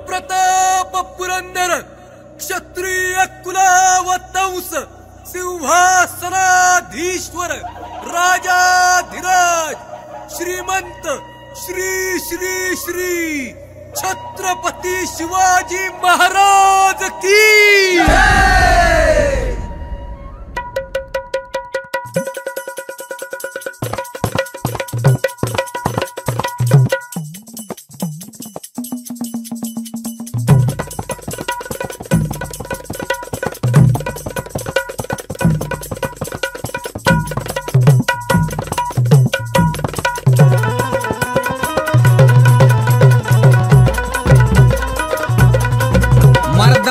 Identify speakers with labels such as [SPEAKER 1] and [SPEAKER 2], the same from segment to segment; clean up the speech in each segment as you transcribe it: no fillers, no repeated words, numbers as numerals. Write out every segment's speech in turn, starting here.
[SPEAKER 1] प्रताप पुरंदर क्षत्रिय कुलावतंस सिंहासनाधीश्वर राजाधिराज श्रीमंत श्री श्री श्री छत्रपती शिवाजी महाराज की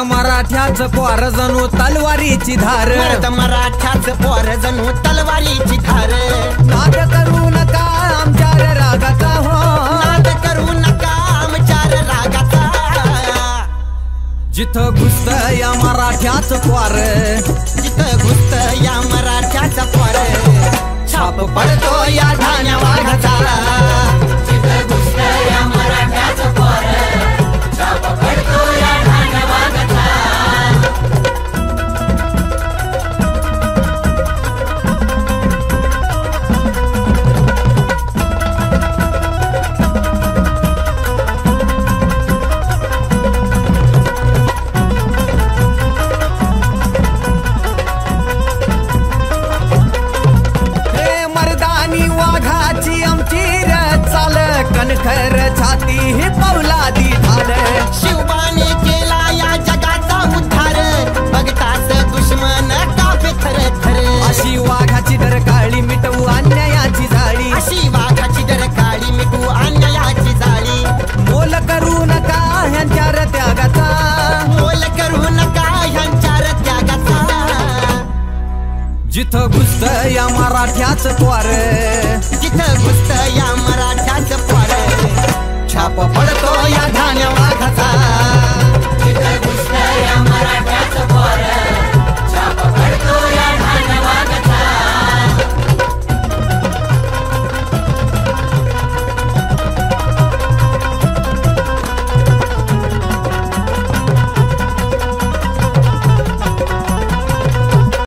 [SPEAKER 2] मराठ्याच पोर जणू तलवारीची धार
[SPEAKER 3] मराठ्याच पोर जणू तलवारीची धार
[SPEAKER 2] नाद करू नका आमच्या रागाचा हो
[SPEAKER 3] नाद करू नका आमच्या रागाचा
[SPEAKER 2] जिथं घुसत या मराठ्याच पोर
[SPEAKER 3] जिथं घुसत या मराठ्याच पोर छाप पडतो या ठाण्या वाघाचा जिथं घुसत या मराठ्याच पोर छाप पडतो या ठाण्या वाघाचा
[SPEAKER 2] कणखर छाती ही पौलादी ढाल
[SPEAKER 3] शिवबाने केला या जगाचा उद्धार बघताच दुश्मन कापे थर थर
[SPEAKER 2] अशी वाघाची डर काळी मिटवू अन्यायाची जाळी
[SPEAKER 3] अशी वाघाची डर काळी मिटवू अन्यायाची जाळी
[SPEAKER 2] मोल करू नका ह्यांच्या त्यागाचा
[SPEAKER 3] मोल करू नका ह्यांच्या त्यागाचा
[SPEAKER 2] जिथं घुसत या मराठ्याच पोर